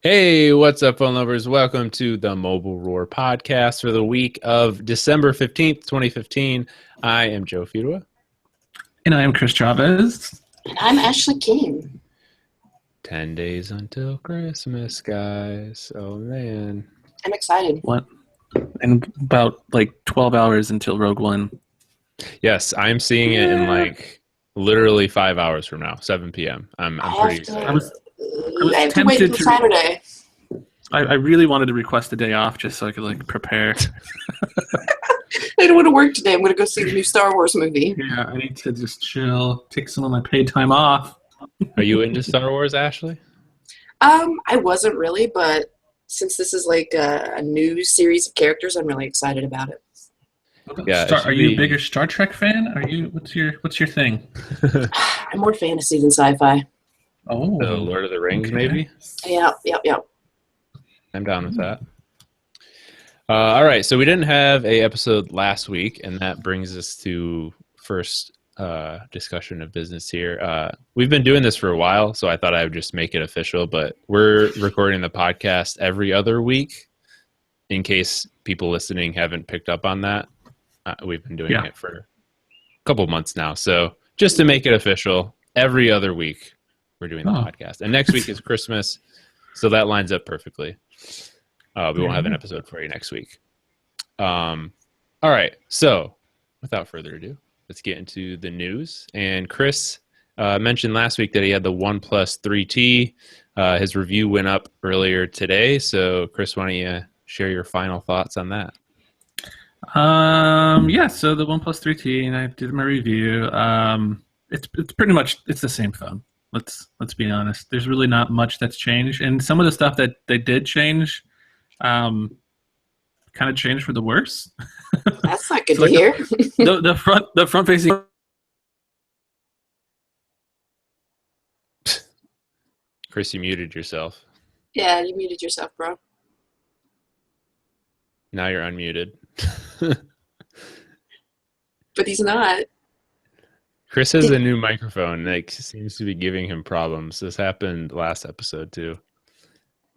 Hey, what's up, phone lovers? Welcome to the Mobile Roar podcast for the week of December 15th, 2015. I am Joe Fidua. And I am Chris Chavez. And I'm Ashley King. 10 days until Christmas, guys. Oh, man. I'm excited. What? And about 12 hours until Rogue One. Yes, I'm seeing it in literally 5 hours from now, 7 p.m. I'm pretty excited. I have to wait until Saturday. I really wanted to request a day off just so I could prepare. I don't want to work today. I'm going to go see the new Star Wars movie. Yeah, I need to just chill, take some of my paid time off. Are you into Star Wars, Ashley? I wasn't really, but since this is a new series of characters, I'm really excited about it. Yeah, are you a bigger Star Trek fan? What's your thing? I'm more fantasy than sci-fi. Oh, the Lord of the Rings, okay. maybe? Yeah. I'm down with that. All right, so we didn't have a episode last week, and that brings us to first discussion of business here. We've been doing this for a while, so I thought I would just make it official, but we're recording the podcast every other week in case people listening haven't picked up on that. We've been doing it for a couple months now, so just to make it official, every other week we're doing the podcast. And next week is Christmas, so that lines up perfectly. We won't have an episode for you next week. All right, so without further ado, let's get into the news. And Chris mentioned last week that he had the OnePlus 3T. His review went up earlier today. So, Chris, why don't you share your final thoughts on that? So the OnePlus 3T, and I did my review. It's pretty much the same phone. Let's be honest. There's really not much that's changed, and some of the stuff that they did change, kind of changed for the worse. That's not good to hear. The front facing. Chris, you muted yourself. Yeah, you muted yourself, bro. Now you're unmuted. But he's not. Chris has a new microphone that seems to be giving him problems. This happened last episode too.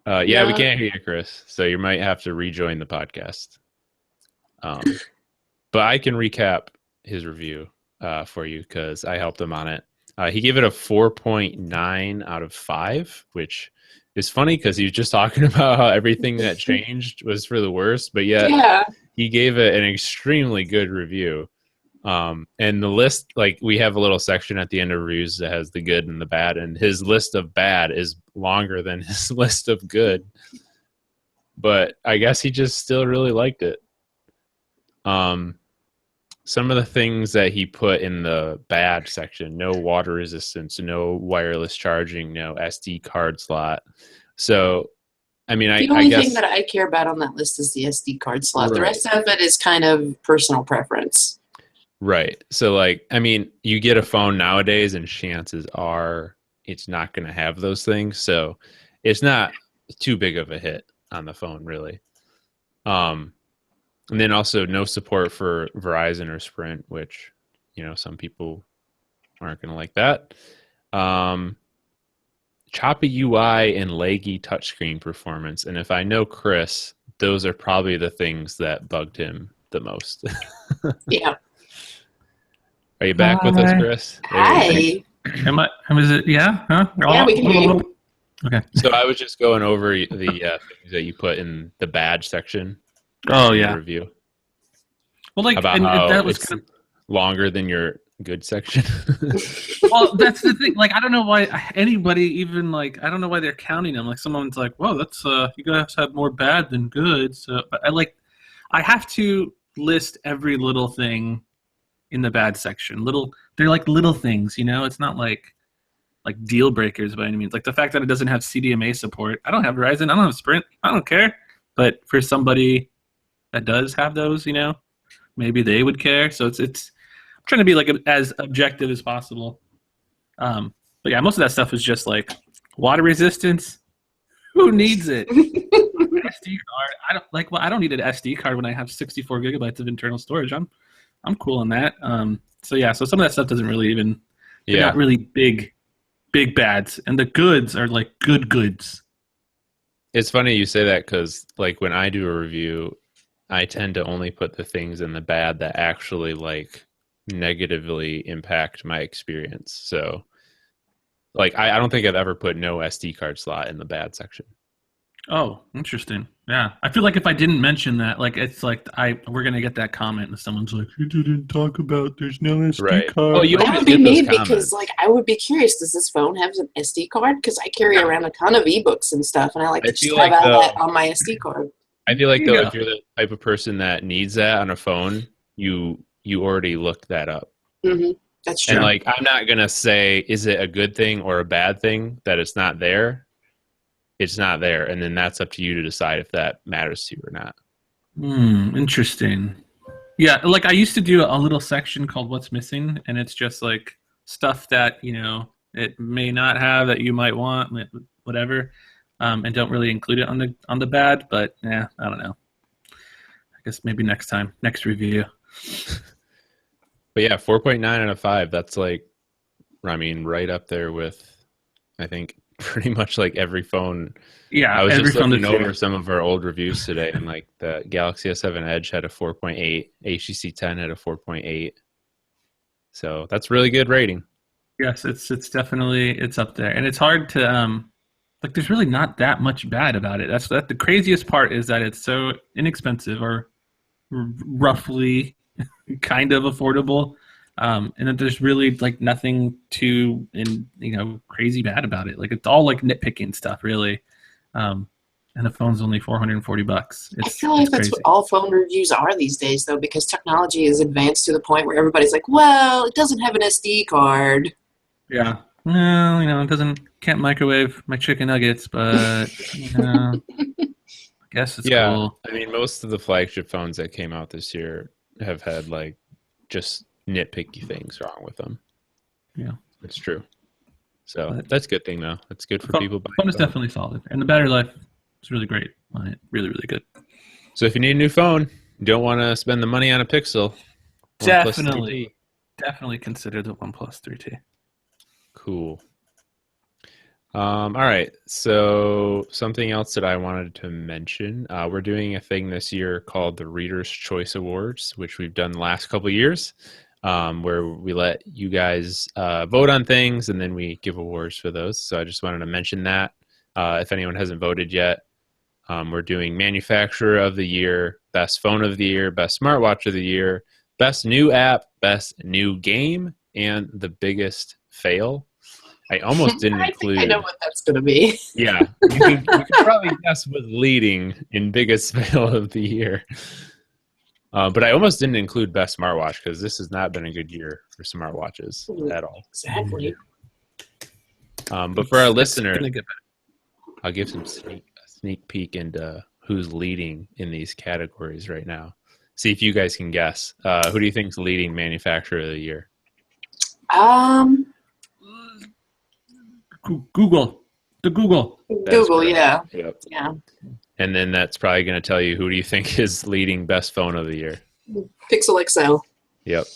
We can't hear you, Chris. So you might have to rejoin the podcast. But I can recap his review for you because I helped him on it. He gave it a 4.9 out of 5, which is funny because he was just talking about how everything that changed was for the worst, but yet he gave it an extremely good review. And the list, we have a little section at the end of reviews that has the good and the bad, and his list of bad is longer than his list of good. But I guess he just still really liked it. Some of the things that he put in the bad section: no water resistance, no wireless charging, no SD card slot. So, I mean, the only thing that I care about on that list is the SD card slot. Right. The rest of it is kind of personal preference. Right. So, you get a phone nowadays, and chances are it's not going to have those things. So, it's not too big of a hit on the phone, really. And then also no support for Verizon or Sprint, which, some people aren't going to like that. Choppy UI and laggy touchscreen performance. And if I know Chris, those are probably the things that bugged him the most. Yeah. Are you back with us, Chris? Hi. Am I? Is it? Yeah. Huh? Yeah, we can hear you. Okay. So I was just going over the things that you put in the bad section. Oh yeah. Review. Well, that was kind of longer than your good section. Well, that's the thing. I don't know why anybody even I don't know why they're counting them. Someone's like, "Whoa, that's you guys have more bad than good." So, but I have to list every little thing in the bad section. They're little things, It's not like deal breakers by any means. The fact that it doesn't have CDMA support. I don't have Verizon. I don't have Sprint. I don't care. But for somebody that does have those, maybe they would care. So it's I'm trying to be as objective as possible. But yeah, most of that stuff is just water resistance. Who needs it? SD card. I don't need an SD card when I have 64 gigabytes of internal storage. I'm cool on that. So some of that stuff doesn't really even. They're not really big bads, and the goods are good goods. It's funny you say that because, like, when I do a review, I tend to only put the things in the bad that actually, like, negatively impact my experience. So, like, I don't think I've ever put no SD card slot in the bad section. Oh, interesting. Yeah, I feel like if I didn't mention that, like it's like we're gonna get that comment, and someone's like, "You didn't talk about there's no SD Right. card." Oh, you That always would be get those me comments. because, like, I would be curious. Does this phone have an SD card? Because I carry around a ton of ebooks and stuff, and I like to just have all that on my SD card. I feel like, though, Yeah. if you're the type of person that needs that on a phone, you already looked that up. Mm-hmm. That's true. And, like, I'm not going to say, is it a good thing or a bad thing that it's not there? It's not there. And then that's up to you to decide if that matters to you or not. Interesting. Yeah, like I used to do a little section called "What's Missing," and it's just like stuff that it may not have that you might want, whatever, and don't really include it on the bad. But yeah, I don't know. I guess maybe next time, next review. But yeah, 4.9 out of 5. That's like, I mean, right up there with, I think, pretty much like every phone. Yeah, I was every just phone looking that's over some of our old reviews today, and like the Galaxy S7 Edge had a 4.8, HTC 10 had a 4.8. So that's really good rating. Yes, it's definitely it's up there, and it's hard to like. There's really not that much bad about it. That's the craziest part is that it's so inexpensive or roughly kind of affordable, and that there's really like nothing too crazy bad about it. Like it's all like nitpicking stuff, really. And the phone's only $440. I feel like that's what all phone reviews are these days, though, because technology is advanced to the point where everybody's like, "Well, it doesn't have an SD card." Yeah. Well, it can't microwave my chicken nuggets, but I guess it's cool. I mean, most of the flagship phones that came out this year have had like just nitpicky things wrong with them. Yeah, it's true. So that's a good thing, though. That's good for people. The phone is definitely solid, and the battery life is really great on it. Really, really good. So if you need a new phone, you don't want to spend the money on a Pixel, definitely consider the OnePlus 3T. Cool. All right. So something else that I wanted to mention, we're doing a thing this year called the Reader's Choice Awards, which we've done the last couple of years, where we let you guys vote on things and then we give awards for those. So I just wanted to mention that. If anyone hasn't voted yet, we're doing Manufacturer of the Year, Best Phone of the Year, Best Smartwatch of the Year, Best New App, Best New Game, and the Biggest Fail. I almost didn't include. I know what that's going to be. Yeah, you could probably guess what's leading in Biggest Fail of the Year. But I almost didn't include Best Smartwatch because this has not been a good year for smartwatches at all. Exactly. But for our listeners, I'll give some sneak peek into who's leading in these categories right now. See if you guys can guess. Who do you think is leading Manufacturer of the Year? Google. Google, yeah. Yep. Yeah. And then that's probably going to tell you who do you think is leading Best Phone of the Year? Pixel XL. Yep.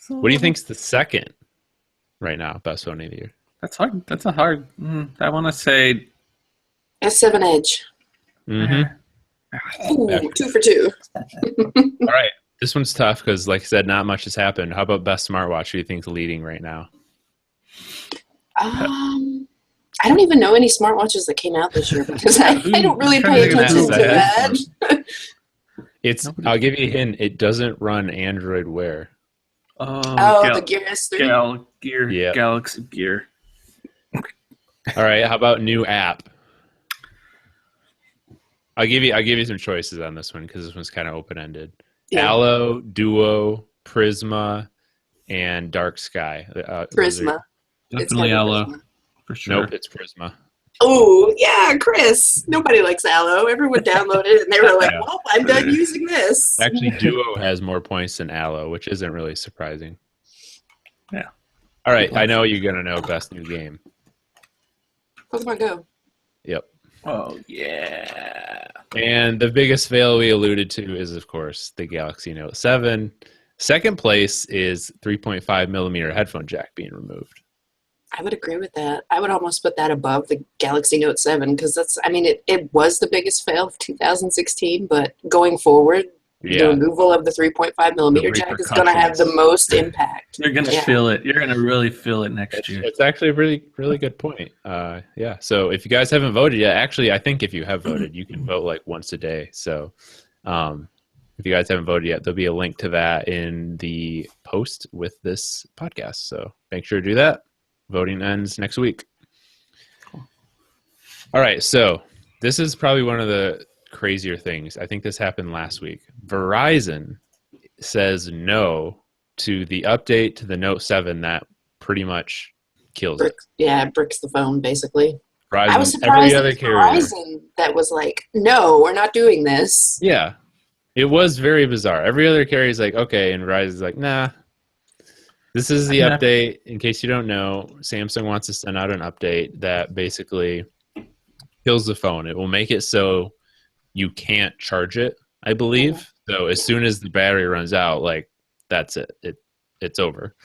What do you think's the second right now, Best Phone of the Year? That's hard. That's a hard. I want to say S7 Edge. Mm-hmm. Ooh, 2 for 2. All right. This one's tough because, like I said, not much has happened. How about Best Smartwatch? Who do you think's leading right now? I don't even know any smartwatches that came out this year because I don't really pay attention to that. I'll give you a hint. It doesn't run Android Wear. The Gear S3? Galaxy Gear. All right. How about new app? I'll give you some choices on this one because this one's kind of open-ended. Yeah. Allo, Duo, Prisma, and Dark Sky. Prisma. Definitely Allo, for sure. Nope, it's Prisma. Oh, yeah, Chris. Nobody likes Allo. Everyone downloaded it, and they were like, well, I'm done using this. Actually, Duo has more points than Allo, which isn't really surprising. Yeah. All right, I know you're going to know Best New Game. Pokemon Go. Yep. Oh, yeah. And the biggest fail we alluded to is, of course, the Galaxy Note 7. Second place is 3.5 millimeter headphone jack being removed. I would agree with that. I would almost put that above the Galaxy Note 7 because it was the biggest fail of 2016, but going forward, the removal of the 3.5 millimeter jack is going to have the most impact. You're going to feel it. You're going to really feel it next year. It's actually a really, really good point. Yeah. So if you guys haven't voted yet, actually, I think if you have voted, you can vote like once a day. So if you guys haven't voted yet, there'll be a link to that in the post with this podcast. So make sure to do that. Voting ends next week. Cool. All right. So this is probably one of the crazier things. I think this happened last week. Verizon says no to the update to the Note 7 that pretty much kills it. Yeah, it bricks the phone, basically. Verizon, I was surprised that Verizon that was like, no, we're not doing this. Yeah. It was very bizarre. Every other carrier is like, okay, and Verizon's like, nah. This is the update. In case you don't know, Samsung wants to send out an update that basically kills the phone. It will make it so you can't charge it, I believe. So as soon as the battery runs out, like, that's it. It's over.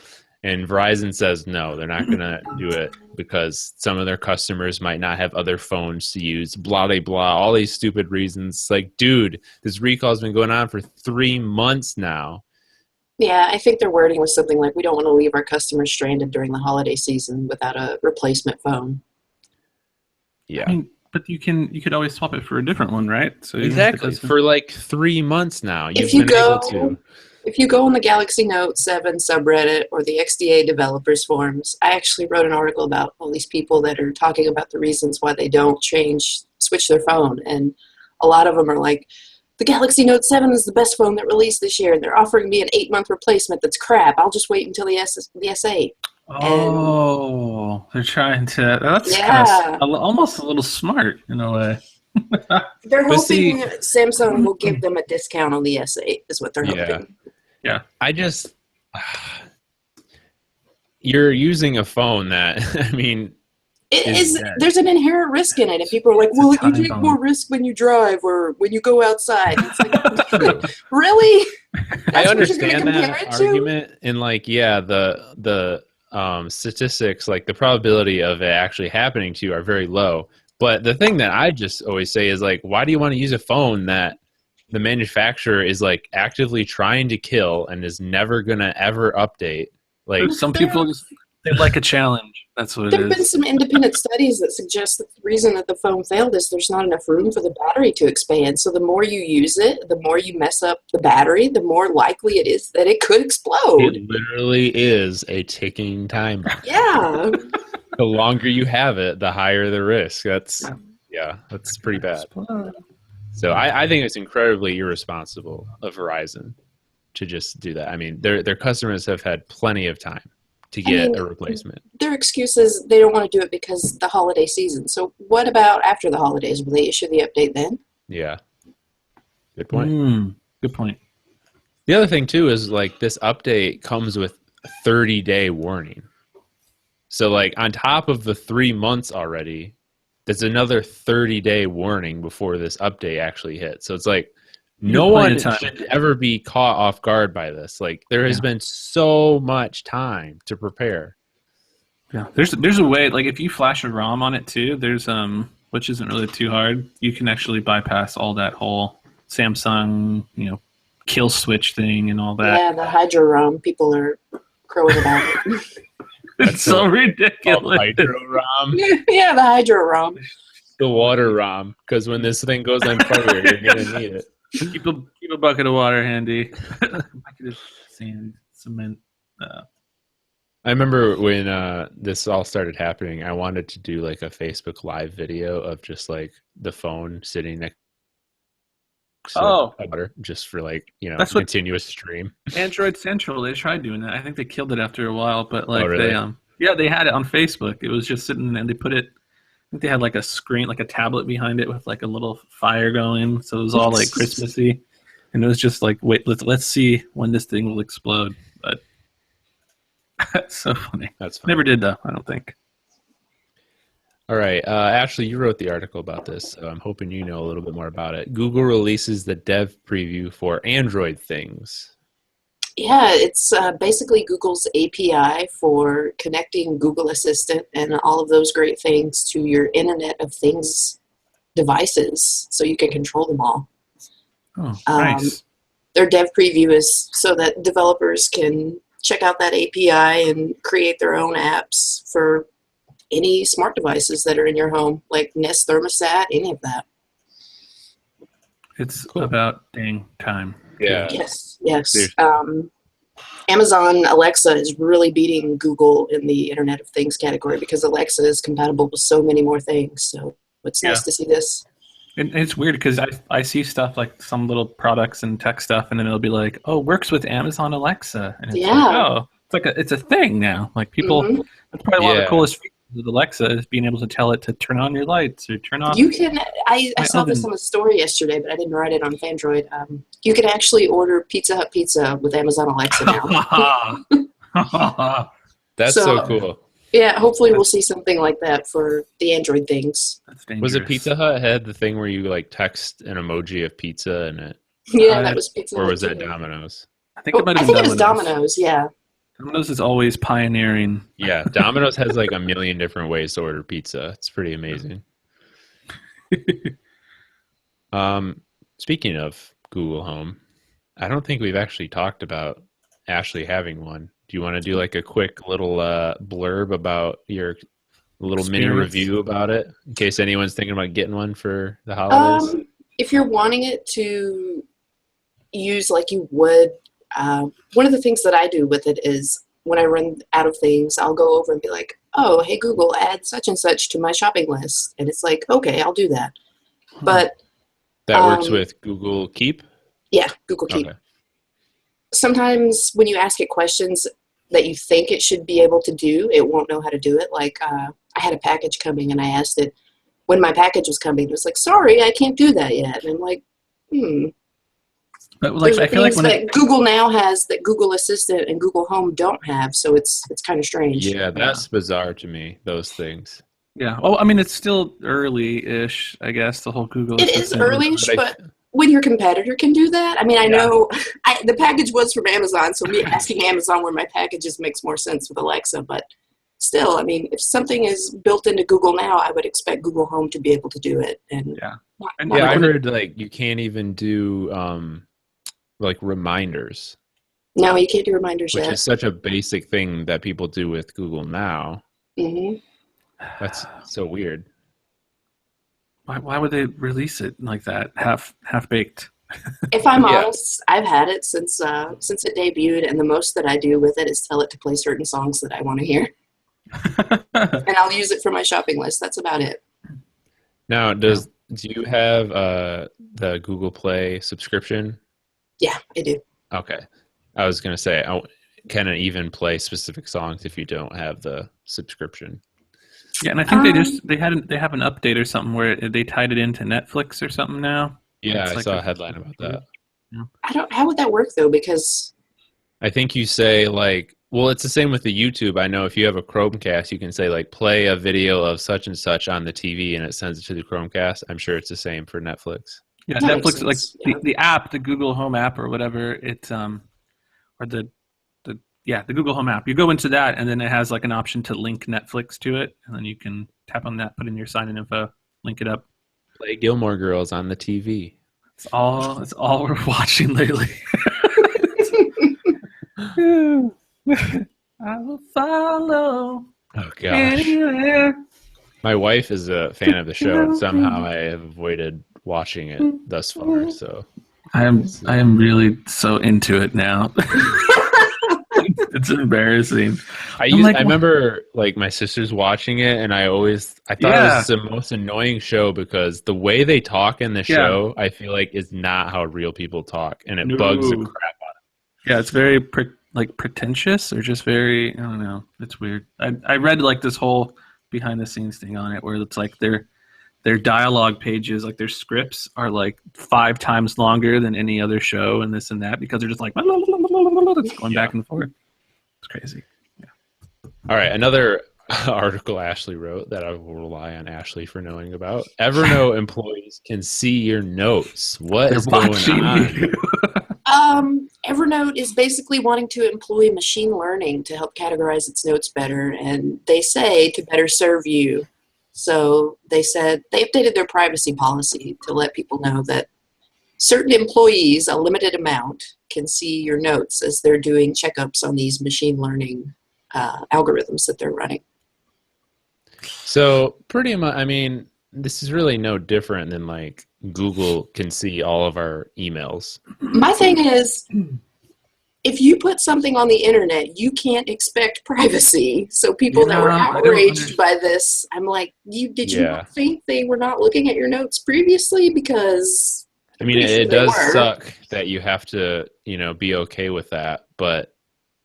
And Verizon says no, they're not going to do it because some of their customers might not have other phones to use, blah, blah, blah, all these stupid reasons. Like, dude, this recall has been going on for 3 months now. Yeah, I think their wording was something like, we don't want to leave our customers stranded during the holiday season without a replacement phone. Yeah. I mean, but you could always swap it for a different one, right? So exactly. For like 3 months now, if you go on the Galaxy Note 7 subreddit or the XDA developers forums, I actually wrote an article about all these people that are talking about the reasons why they don't switch their phone. And a lot of them are like, the Galaxy Note 7 is the best phone that released this year, and they're offering me an 8-month replacement that's crap. I'll just wait until the S8. Oh, they're trying to. That's kind of almost a little smart in a way. They're hoping Samsung will give them a discount on the S8, is what they're hoping. Yeah. You're using a phone that, I mean, there's an inherent risk in it. And people are like, well, you take more risk when you drive or when you go outside. It's like, really? I understand that argument. And like, the statistics, like the probability of it actually happening to you are very low. But the thing that I just always say is like, why do you want to use a phone that the manufacturer is like actively trying to kill and is never going to ever update? Like, some people they like a challenge. That's what it is. There have been some independent studies that suggest that the reason that the phone failed is there's not enough room for the battery to expand. So the more you use it, the more you mess up the battery, the more likely it is that it could explode. It literally is a ticking time bomb. Yeah. The longer you have it, the higher the risk. That's pretty bad. So I think it's incredibly irresponsible of Verizon to just do that. I mean, their customers have had plenty of time to get a replacement. Their excuse is they don't want to do it because the holiday season. So what about after the holidays? Will they issue the update then? Yeah. Good point. Good point. The other thing, too, is like this update comes with a 30-day warning. So like on top of the 3 months already, there's another 30-day warning before this update actually hits. So it's like no one should ever be caught off guard by this. Like there has been so much time to prepare. Yeah, there's a way. Like if you flash a ROM on it too, there's which isn't really too hard. You can actually bypass all that whole Samsung kill switch thing and all that. Yeah, the Hydro ROM. People are crowing about it. It's so ridiculous. Hydro ROM. Yeah, the Hydro ROM. The water ROM, because when this thing goes on fire, you're gonna need it. Keep a bucket of water handy. Bucket of sand, cement. I remember when this all started happening, I wanted to do like a Facebook Live video of just like the phone sitting next to water, just for like that's continuous stream. Android Central, they tried doing that. I think they killed it after a while, but like really? they had it on Facebook. It was just sitting and they put it. I think they had like a screen, like a tablet behind it with like a little fire going, so it was all like Christmassy, and it was just like, wait, let's see when this thing will explode. But that's so funny. That's funny. Never did though, I don't think. All right, Ashley, you wrote the article about this, so I'm hoping you know a little bit more about it. Google releases the dev preview for Android things. Yeah, it's basically Google's API for connecting Google Assistant and all of those great things to your Internet of Things devices so you can control them all. Oh, nice. Their dev preview is so that developers can check out that API and create their own apps for any smart devices that are in your home, like Nest thermostat, any of that. It's about dang time. Yeah. Yes. Amazon Alexa is really beating Google in the Internet of Things category because Alexa is compatible with so many more things. So it's nice to see this. And it's weird because I see stuff like some little products and tech stuff, and then it'll be like, "Oh, works with Amazon Alexa," and it's like, "Oh, it's a thing now." Like people, that's probably one of the coolest features with Alexa is being able to tell it to turn on your lights or turn off. You can. I saw this on a story yesterday, but I didn't write it on Phandroid. You can actually order Pizza Hut pizza with Amazon Alexa now. That's so cool. Yeah, hopefully we'll see something like that for the Android things. That's dangerous. Was it Pizza Hut had the thing where you like text an emoji of pizza and it? Yeah, that was Pizza Hut. Or was that Domino's? I think it might have been Domino's. It was Domino's, yeah. Domino's is always pioneering. Yeah, Domino's has like a million different ways to order pizza. It's pretty amazing. Speaking of Google Home, I don't think we've actually talked about Ashley having one. Do you want to do like a quick little blurb about your little mini review about it in case anyone's thinking about getting one for the holidays? If you're wanting it to use like you would, one of the things that I do with it is when I run out of things, I'll go over and be like, oh, hey, Google, add such and such to my shopping list. And it's like, okay, I'll do that. But that works with Google Keep? Yeah, Google Keep. Okay. Sometimes when you ask it questions that you think it should be able to do, it won't know how to do it. Like I had a package coming and I asked it when my package was coming, it was like, sorry, I can't do that yet. And I'm like, But like, I feel like when that Google now has that Google Assistant and Google Home don't have, so it's kind of strange. Yeah, that's bizarre to me, those things. Yeah. Well, I mean, it's still early-ish, I guess, the whole Google Assistant. It is early-ish, but when your competitor can do that, I mean, I know the package was from Amazon, so me asking Amazon where my packages makes more sense with Alexa, but still, I mean, if something is built into Google now, I would expect Google Home to be able to do it. And I heard like you can't even do like reminders. No, you can't do reminders yet. Which is such a basic thing that people do with Google now. Mm-hmm. That's so weird. Why would they release it like that, half baked? If I'm honest, I've had it since it debuted, and the most that I do with it is tell it to play certain songs that I want to hear, and I'll use it for my shopping list. That's about it. Now, do you have the Google Play subscription? Yeah, I do. Okay, I was gonna say, can it even play specific songs if you don't have the subscription? Yeah, and I think they have an update or something where they tied it into Netflix or something now. Yeah, I saw a headline about that. Yeah. How would that work though? Because I think you say like, well, it's the same with the YouTube. I know if you have a Chromecast, you can say like, play a video of such and such on the TV, and it sends it to the Chromecast. I'm sure it's the same for Netflix. Yeah, Netflix, like the app, the Google Home app or whatever, the Google Home app. You go into that, and then it has like an option to link Netflix to it, and then you can tap on that, put in your sign-in info, link it up. Play Gilmore Girls on the TV. It's all we're watching lately. I will follow. Oh gosh. Anywhere. My wife is a fan of the show, and somehow I have avoided watching it thus far. So I am really so into it now. It's embarrassing. I remember like my sister's watching it, and I thought it was the most annoying show because the way they talk in the show, I feel like is not how real people talk, and it bugs the crap out of me. Yeah, it's very pretentious or just very, I don't know. It's weird. I read like this whole behind the scenes thing on it where it's like their dialogue pages, like their scripts are like 5 times longer than any other show and this and that because they're just like it's going back and forth. It's crazy. Yeah. All right, another article Ashley wrote that I will rely on Ashley for knowing about. Evernote employees can see your notes. What is going on? Evernote is basically wanting to employ machine learning to help categorize its notes better, and they say to better serve you. So they said they updated their privacy policy to let people know that certain employees, a limited amount, can see your notes as they're doing checkups on these machine learning algorithms that they're running. So pretty much, I mean, this is really no different than like Google can see all of our emails. My thing is, if you put something on the internet, you can't expect privacy. So people that were outraged by this, I'm like, did you not think they were not looking at your notes previously? Because I mean, it does suck that you have to, be okay with that, but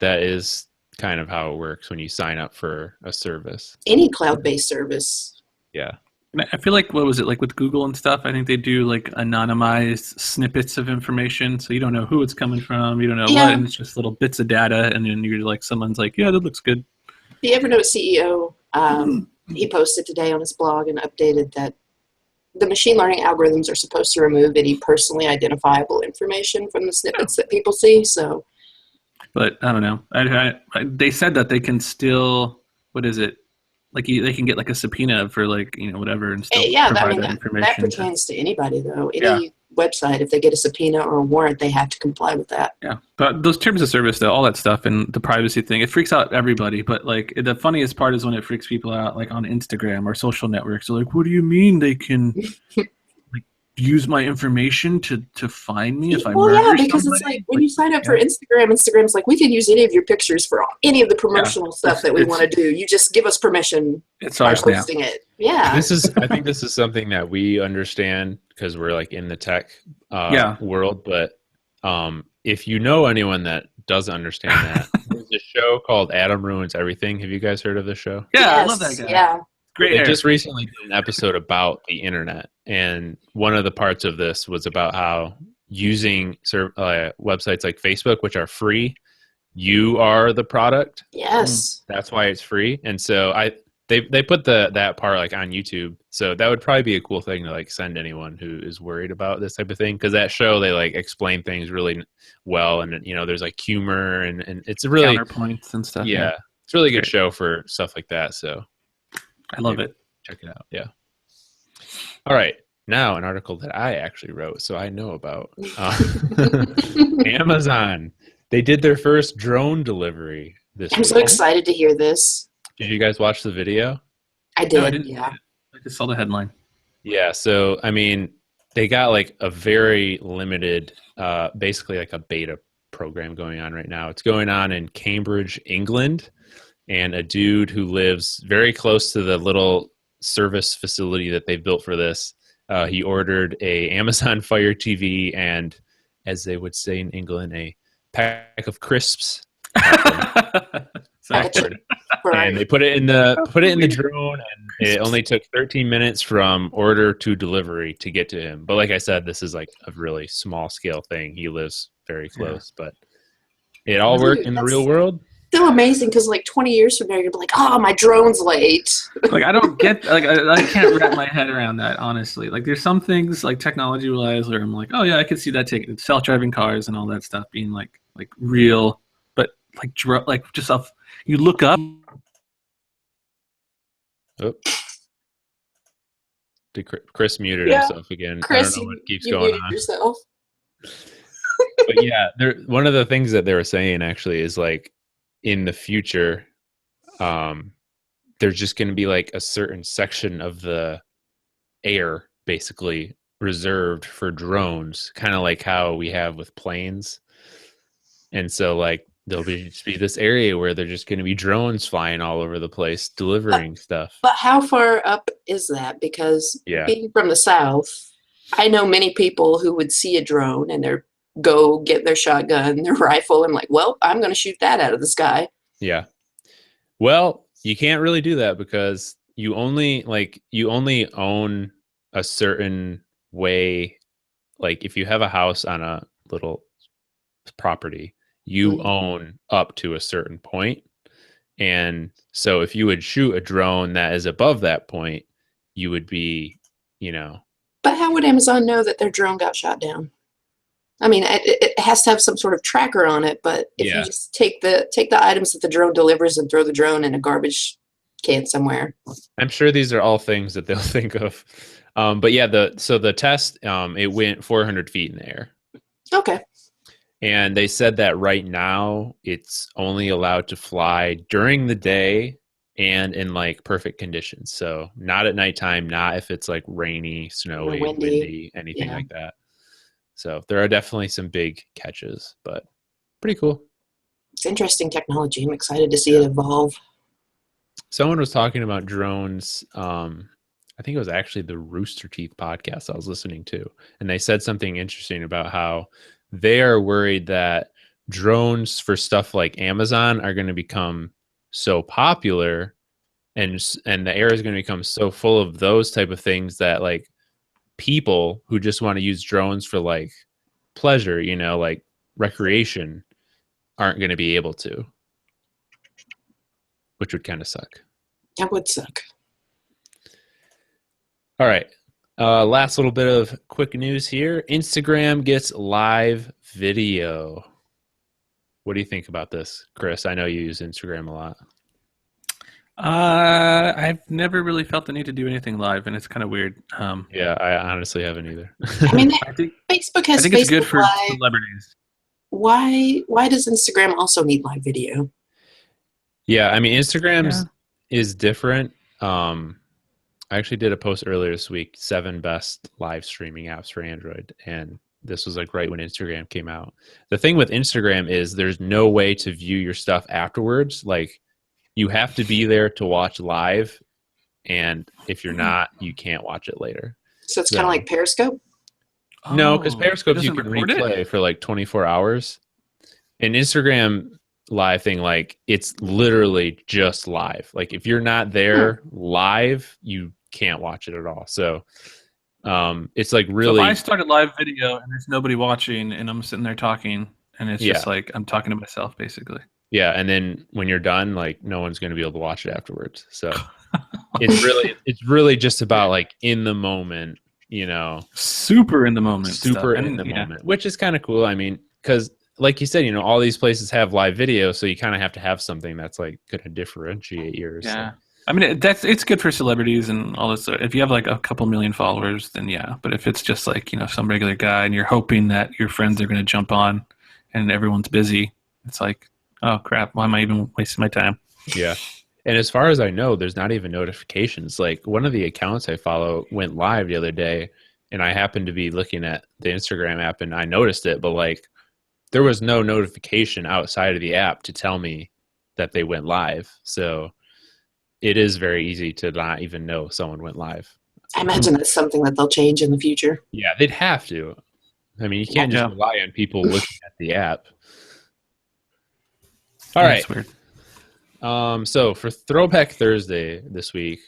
that is kind of how it works when you sign up for a service. Any cloud-based service. Yeah. I feel like, what was it, like with Google and stuff, I think they do like anonymized snippets of information, so you don't know who it's coming from, you don't know what, and it's just little bits of data, and then you're like, someone's like, yeah, that looks good. The Evernote CEO, he posted today on his blog and updated that the machine learning algorithms are supposed to remove any personally identifiable information from the snippets that people see, so... But I don't know. They said that they can still, what is it? Like they can get like a subpoena for like, whatever and still provide that information. That pertains to anybody though. Any website, if they get a subpoena or a warrant, they have to comply with that. Yeah. But those terms of service though, all that stuff and the privacy thing, it freaks out everybody. But like the funniest part is when it freaks people out like on Instagram or social networks. They're like, what do you mean they can use my information to find me if I murder somebody? Because it's like when you sign up for Instagram, Instagram's like, we can use any of your pictures for any of the promotional stuff that we want to do. You just give us permission by posting it. Yeah. I think this is something that we understand because we're like in the tech world. But if you know anyone that doesn't understand that, there's a show called Adam Ruins Everything. Have you guys heard of this show? Yeah, yes, I love that guy. Yeah. Great. They just recently did an episode about the internet, and one of the parts of this was about how using websites like Facebook, which are free, you are the product. Yes, that's why it's free. And so they put that part like on YouTube. So that would probably be a cool thing to like send anyone who is worried about this type of thing, because that show they like explain things really well, and there's like humor and it's a really counterpoints and stuff. Yeah, it's a really good show for stuff like that. So. I love it. Check it out. Yeah. All right. Now an article that I actually wrote, so I know about Amazon. They did their first drone delivery this week. I'm so excited to hear this. Did you guys watch the video? I did. No, I didn't. Yeah. I just saw the headline. Yeah. So, I mean, they got like a very limited, basically like a beta program going on right now. It's going on in Cambridge, England. And a dude who lives very close to the little service facility that they built for this, he ordered a Amazon Fire TV and, as they would say in England, a pack of crisps. And they put it in the drone, and it only took 13 minutes from order to delivery to get to him. But like I said, this is like a really small scale thing. He lives very close, but it all worked in the real world. Still amazing because like 20 years from now you're gonna be like, oh, my drone's late. Like I don't get I can't wrap my head around that, honestly. Like there's some things like technology wise where I'm like, oh yeah, I could see that taking self-driving cars and all that stuff being like real, but like just off you look up. Oh. Chris muted himself again. Chris, I don't know what keeps going on. Yourself. But yeah, one of the things that they were saying actually is like, in the future, there's just going to be like a certain section of the air basically reserved for drones, kind of like how we have with planes. And so like there'll be this area where there's just going to be drones flying all over the place delivering stuff. But how far up is that? Because being from the South, I know many people who would see a drone and they're go get their shotgun, their rifle, and like, well, I'm going to shoot that out of the sky. Yeah. Well, you can't really do that because you only own a certain way. Like if you have a house on a little property, you own up to a certain point. And so if you would shoot a drone that is above that point, you would be, But how would Amazon know that their drone got shot down? I mean, it has to have some sort of tracker on it, but if you just take the items that the drone delivers and throw the drone in a garbage can somewhere. I'm sure these are all things that they'll think of. But yeah, the test, it went 400 feet in the air. Okay. And they said that right now it's only allowed to fly during the day and in like perfect conditions. So not at nighttime, not if it's like rainy, snowy, windy, anything like that. So there are definitely some big catches, but pretty cool. It's interesting technology. I'm excited to see it evolve. Someone was talking about drones. I think it was actually the Rooster Teeth podcast I was listening to. And they said something interesting about how they are worried that drones for stuff like Amazon are going to become so popular and the air is going to become so full of those type of things that like people who just want to use drones for like pleasure, like recreation, aren't going to be able to, which would kind of suck. That would suck. All right. Last little bit of quick news here. Instagram gets live video. What do you think about this, Chris? I know you use Instagram a lot. I've never really felt the need to do anything live, and it's kind of weird. Yeah, I honestly haven't either. I mean, Facebook has. I think it's good for live. Celebrities. Why does Instagram also need live video? Yeah, I mean, Instagram is different. I actually did a post earlier this week, 7 best live streaming apps for Android, and this was like right when Instagram came out. The thing with Instagram is there's no way to view your stuff afterwards. Like, you have to be there to watch live, and if you're not, you can't watch it later. So it's kind of like Periscope? No, because Periscope you can replay for like 24 hours. And Instagram live thing, like, it's literally just live. Like, if you're not there live, you can't watch it at all. So it's like really... So if I started live video and there's nobody watching and I'm sitting there talking, and it's just like I'm talking to myself, basically. Yeah, and then when you're done, like, no one's going to be able to watch it afterwards. So it's really just about like in the moment, super in the moment, moment, which is kind of cool. I mean, because like you said, all these places have live video, so you kind of have to have something that's like going to differentiate yours. Yeah, so. I mean, it's good for celebrities and all this. If you have like a couple million followers, then yeah. But if it's just like some regular guy and you're hoping that your friends are going to jump on, and everyone's busy, it's like, oh crap, why am I even wasting my time? Yeah. And as far as I know, there's not even notifications. Like, one of the accounts I follow went live the other day, and I happened to be looking at the Instagram app and I noticed it, but like, there was no notification outside of the app to tell me that they went live. So it is very easy to not even know someone went live. I imagine that's something that they'll change in the future. Yeah, they'd have to. I mean, you can't just rely on people looking at the app. All right. That's weird. So for Throwback Thursday this week,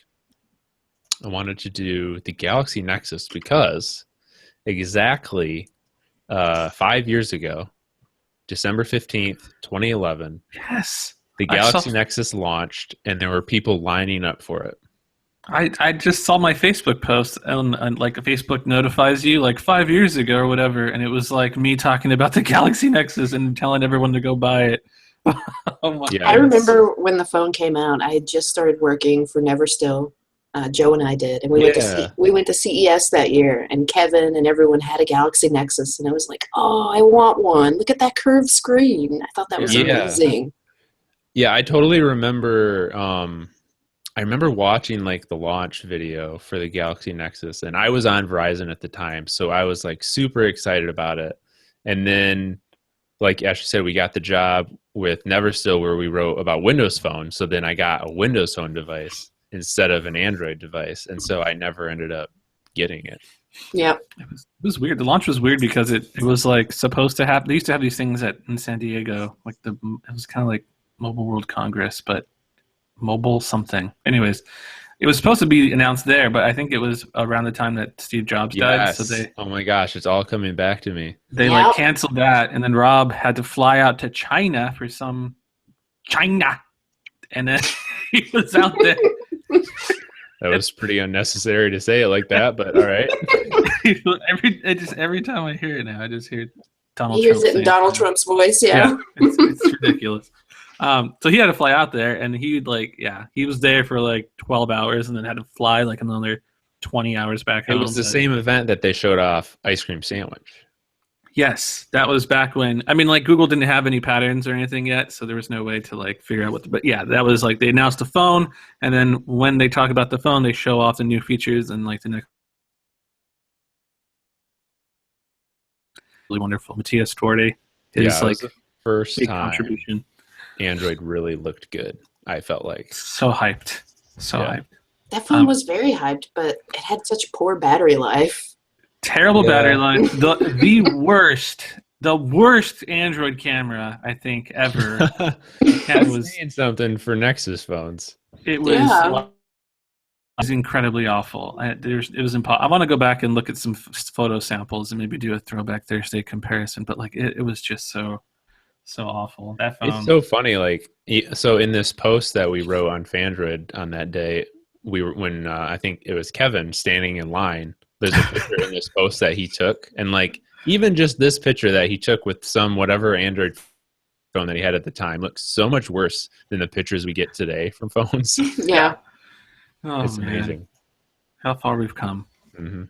I wanted to do the Galaxy Nexus because exactly 5 years ago, December 15th, 2011, yes, the Galaxy Nexus launched, and there were people lining up for it. I just saw my Facebook post, and like Facebook notifies you like 5 years ago or whatever, and it was like me talking about the Galaxy Nexus and telling everyone to go buy it. I remember when the phone came out. I had just started working for Neverstill. Joe and I did, and we went to CES that year, and Kevin and everyone had a Galaxy Nexus, and I was like, "Oh, I want one! Look at that curved screen!" I thought that was amazing. Yeah, I totally remember. I remember watching like the launch video for the Galaxy Nexus, and I was on Verizon at the time, so I was like super excited about it. And then, like Ashley said, we got the job with Neverstill where we wrote about Windows Phone. So then I got a Windows Phone device instead of an Android device. And so I never ended up getting it. Yeah. It was weird. The launch was weird because it was like supposed to have, they used to have these things in San Diego, like it was kind of like Mobile World Congress, but mobile something. Anyways, it was supposed to be announced there, but I think it was around the time that Steve Jobs died. So oh my gosh, it's all coming back to me. They like canceled that, and then Rob had to fly out to China for some China, and then he was out there. That was pretty unnecessary to say it like that, but all right. Every time I hear it now, I just hear Donald He hears Trump it in saying Donald stuff. Trump's voice, yeah. It's ridiculous. So he had to fly out there, and he was there for like 12 hours, and then had to fly like another 20 hours back It home. was the same event that they showed off Ice Cream Sandwich. Yes, that was back when. I mean, like Google didn't have any patterns or anything yet, so there was no way to like figure out what. But yeah, that was like they announced the phone, and then when they talk about the phone, they show off the new features and like the next. Really wonderful. Matthias Torde, his like the first big time contribution. Android really looked good. I felt like So hyped, hyped. That phone was very hyped, but it had such poor battery life. Terrible battery life. The worst Android camera I think ever. That was saying something for Nexus phones. It was incredibly awful. It was impossible. I want to go back and look at some photo samples and maybe do a Throwback Thursday comparison. But like it was just so awful. That phone. It's so funny. Like so, in this post that we wrote on Phandroid on that day, when I think it was Kevin standing in line. There's a picture in this post that he took, and like even just this picture that he took with some whatever Android phone that he had at the time looks so much worse than the pictures we get today from phones. Yeah. Oh, it's man. amazing how far we've come. Mm-hmm.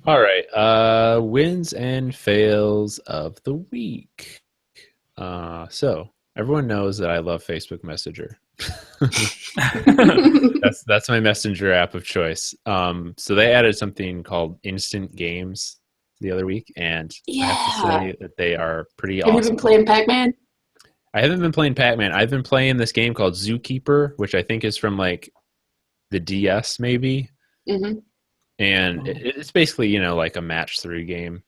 All right, wins and fails of the week. So everyone knows that I love Facebook Messenger. that's my messenger app of choice. So they added something called instant games the other week, and I have to say that they are pretty awesome. Have you been playing Pac-Man? I haven't been playing Pac-Man. I've been playing this game called Zookeeper, which I think is from like the DS maybe. Mm-hmm. And it's basically, like a match 3 game.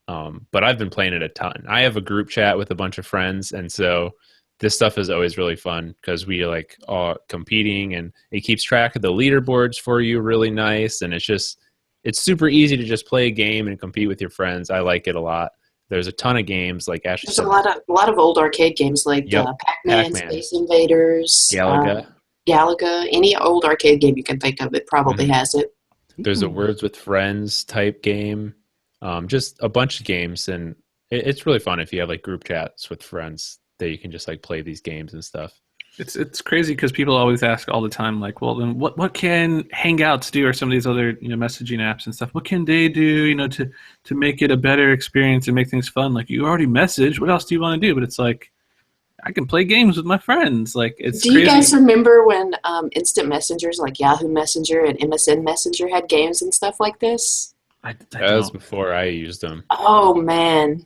But I've been playing it a ton. I have a group chat with a bunch of friends, and so this stuff is always really fun because we like all competing, and it keeps track of the leaderboards for you really nice. And it's super easy to just play a game and compete with your friends. I like it a lot. There's a ton of games like Ashley There's said. a lot of old arcade games like Pac-Man, Space Invaders, Galaga. Any old arcade game you can think of, it probably has it. There's a Words with Friends type game. Just a bunch of games, and it's really fun if you have like group chats with friends that you can just like play these games and stuff. It's crazy because people always ask all the time, like, well, then what can Hangouts do, or some of these other messaging apps and stuff? What can they do, to make it a better experience and make things fun? Like, you already message. What else do you want to do? But it's like, I can play games with my friends. Like, it's Do you guys remember when instant messengers like Yahoo Messenger and MSN Messenger had games and stuff like this? That was before I used them. Oh man,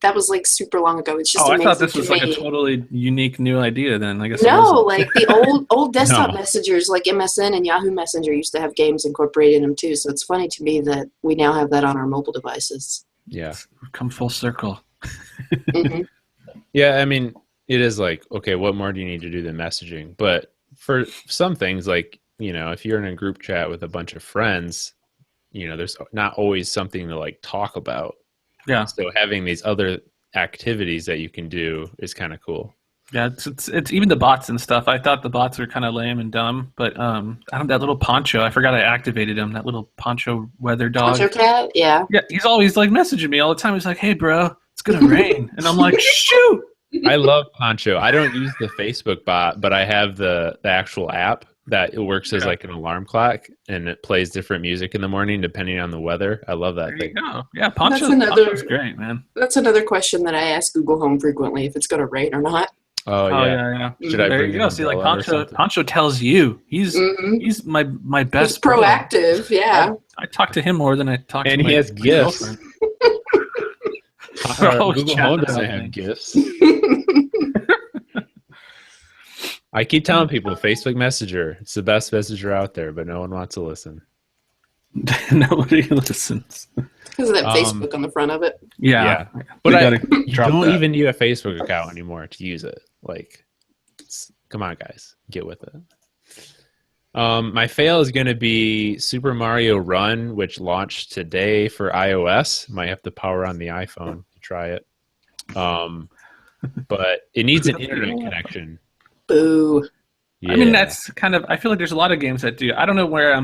that was like super long ago. It's just amazing. I thought this was like a totally unique new idea. Then I guess no, like the old desktop messengers like MSN and Yahoo Messenger used to have games incorporated in them too. So it's funny to me that we now have that on our mobile devices. Yeah, we've come full circle. Mm-hmm. Yeah, I mean, it is like, okay, what more do you need to do than messaging? But for some things, like if you're in a group chat with a bunch of friends, there's not always something to like talk about. Yeah. So having these other activities that you can do is kind of cool. Yeah, it's even the bots and stuff. I thought the bots were kind of lame and dumb, but that little Poncho, I forgot I activated him. That little Poncho weather dog. Poncho cat, yeah. Yeah, he's always like messaging me all the time. He's like, "Hey, bro, it's gonna rain," and I'm like, "Shoot!" I love Poncho. I don't use the Facebook bot, but I have the actual app that it works as like an alarm clock, and it plays different music in the morning depending on the weather. I love that thing. There you go. Yeah, Poncho's great, man. That's another question that I ask Google Home frequently, if it's going to rain or not. Oh yeah. Should I bring you go? See, like Poncho tells you. He's my best. He's proactive. Yeah. I talk to him more than I talk to and my he has gifts. Google Home doesn't have gifts. I keep telling people Facebook Messenger, it's the best messenger out there, but no one wants to listen. Nobody listens. Because of that Facebook on the front of it. Yeah. But you don't even need a Facebook account anymore to use it. Like, come on, guys. Get with it. My fail is going to be Super Mario Run, which launched today for iOS. Might have to power on the iPhone to try it. But it needs an internet connection. Boo. Yeah. I mean, that's kind of, I feel like there's a lot of games that do. I don't know where I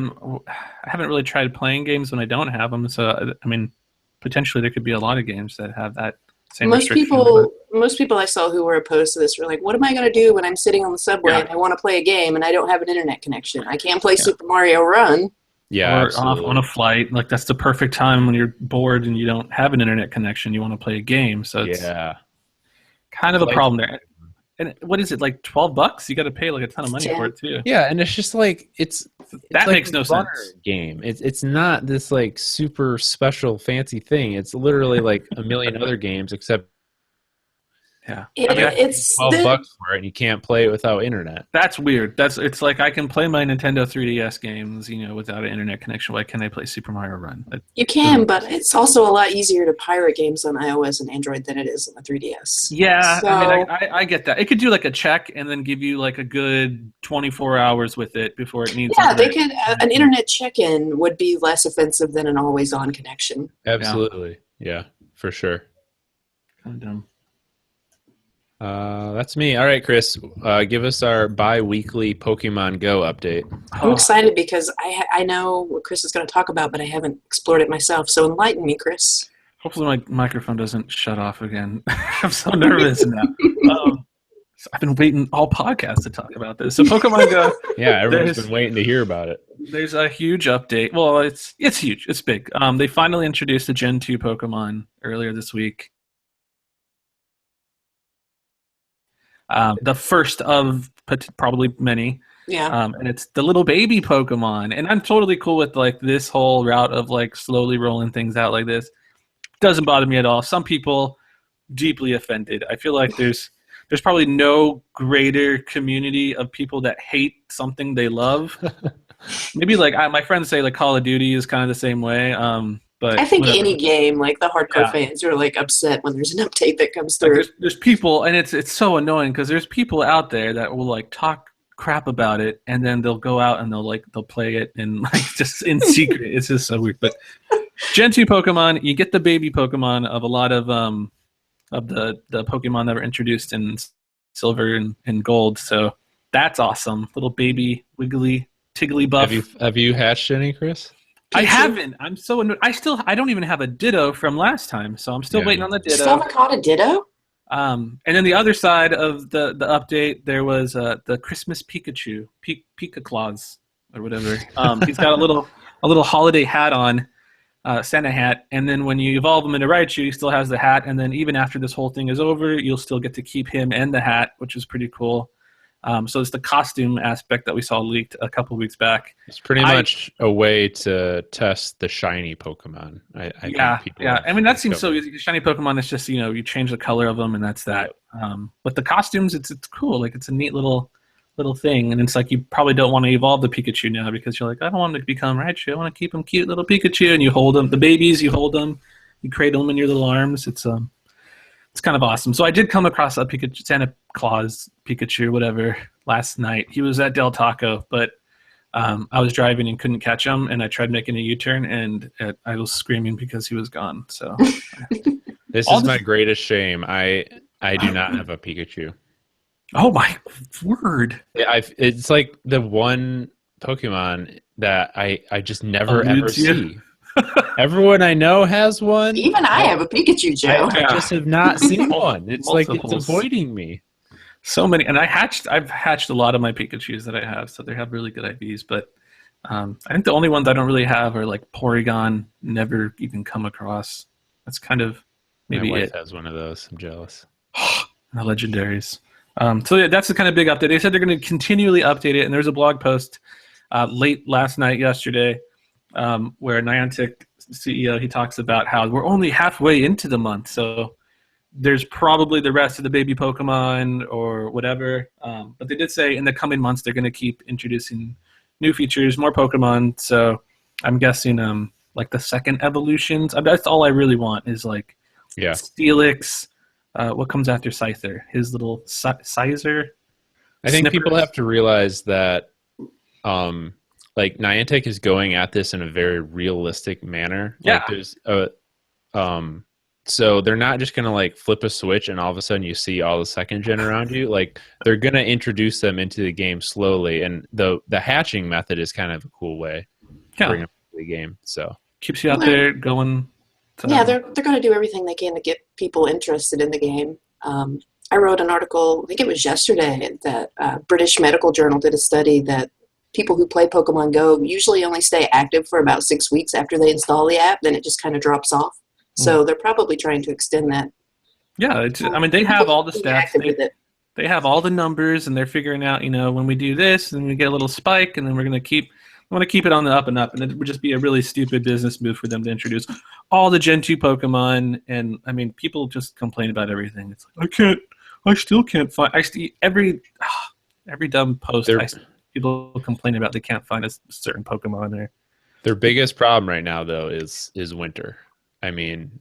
haven't really tried playing games when I don't have them. So, I mean, potentially there could be a lot of games that have that same Most restriction. most people I saw who were opposed to this were like, "What am I going to do when I'm sitting on the subway and I want to play a game and I don't have an internet connection? I can't play Super Mario Run." Yeah, or absolutely. on a flight, like that's the perfect time when you're bored and you don't have an internet connection. You want to play a game, so it's kind of a problem there. And what is it, like $12? You got to pay like a ton of money for it too. Yeah, and it's just like that like makes no sense. Game. It's not this like super special fancy thing. It's literally like a million other games, except it's $12 for it, and you can't play it without internet. That's weird. It's like I can play my Nintendo 3DS games, without an internet connection. Why can't I play Super Mario Run? You can, but it's also a lot easier to pirate games on iOS and Android than it is on the 3DS. Yeah, so, I get that. It could do like a check and then give you like a good 24 hours with it before it needs. Yeah, they could. An internet check-in would be less offensive than an always-on connection. Absolutely, yeah, for sure. Kind of dumb. That's me. All right, Chris, give us our bi-weekly Pokemon Go update. I'm excited because I know what Chris is going to talk about, but I haven't explored it myself. So enlighten me, Chris. Hopefully my microphone doesn't shut off again. I'm so nervous now. I've been waiting all podcasts to talk about this. So Pokemon Go. Yeah, everyone's been waiting to hear about it. There's a huge update. Well, it's huge. It's big. They finally introduced the Gen 2 Pokemon earlier this week. The first of probably many. Yeah. And it's the little baby Pokemon. And I'm totally cool with like this whole route of like slowly rolling things out like this. Doesn't bother me at all. Some people deeply offended. I feel like there's probably no greater community of people that hate something they love. Maybe like my friends say like Call of Duty is kind of the same way. But I think any game, like the hardcore fans are like upset when there's an update that comes through. Like there's people, and it's so annoying because there's people out there that will like talk crap about it, and then they'll go out and they'll play it and like just in secret. It's just so weird. But Gen 2 Pokemon, you get the baby Pokemon of a lot of the Pokemon that were introduced in Silver and Gold. So that's awesome. Little baby Wiggly Tigglybuff. Have you hatched any, Chris? I haven't. I'm so annoyed. I don't even have a Ditto from last time, so I'm still waiting on the Ditto. Still haven't caught a Ditto? And then the other side of the update, there was the Christmas Pikachu, Pika Claus or whatever. He's got a little holiday hat on, Santa hat, and then when you evolve him into Raichu, he still has the hat, and then even after this whole thing is over, you'll still get to keep him and the hat, which is pretty cool. So it's the costume aspect that we saw leaked a couple weeks back. It's pretty much a way to test the shiny Pokemon. I I mean, that seems so easy. Shiny Pokemon is just, you change the color of them and that's that. But the costumes, it's cool. Like it's a neat little thing. And it's like you probably don't want to evolve the Pikachu now because you're like, I don't want him to become Raichu. I want to keep him cute little Pikachu. And you hold them. The babies, you hold them. You cradle them in your little arms. It's kind of awesome. So I did come across a Pikachu, Santa Claus Pikachu, whatever, last night. He was at Del Taco, but I was driving and couldn't catch him, and I tried making a U-turn, and I was screaming because he was gone. So this is my greatest shame. I do not have a Pikachu. Oh my word! It's like the one Pokemon that I just never ever see. Everyone I know has one. Even I have a Pikachu, Joe. I just have not seen one. It's like it's avoiding me. So many, and I've hatched a lot of my Pikachus that I have, so they have really good IVs. But I think the only ones I don't really have are like Porygon. Never even come across. That's kind of maybe my wife it. has one of those. I'm jealous. The legendaries. So yeah, that's the kind of big update. They said they're going to continually update it, and there's a blog post late last night, yesterday, where Niantic CEO, he talks about how we're only halfway into the month, so there's probably the rest of the baby Pokemon or whatever. But they did say in the coming months they're going to keep introducing new features, more Pokemon. So I'm guessing like the second evolutions. That's all I really want is like Steelix. What comes after Scyther? His little Sizer. I think people have to realize that like Niantic is going at this in a very realistic manner. Yeah. Like there's so they're not just gonna like flip a switch and all of a sudden you see all the second gen around you. Like they're gonna introduce them into the game slowly, and the hatching method is kind of a cool way to bring them to the game. So keeps you out there going Yeah, they're going to do everything they can to get people interested in the game. I wrote an article, I think it was yesterday, that British Medical Journal did a study that people who play Pokemon Go usually only stay active for about 6 weeks after they install the app. Then it just kind of drops off. So they're probably trying to extend that. Yeah, they have all the stats. They have all the numbers, and they're figuring out, when we do this, and we get a little spike, and then we want to keep it on the up and up, and it would just be a really stupid business move for them to introduce all the Gen 2 Pokemon, and people just complain about everything. It's like, I still can't find, every dumb post, people complain about they can't find a certain Pokemon there. Their biggest problem right now, though, is winter. I mean,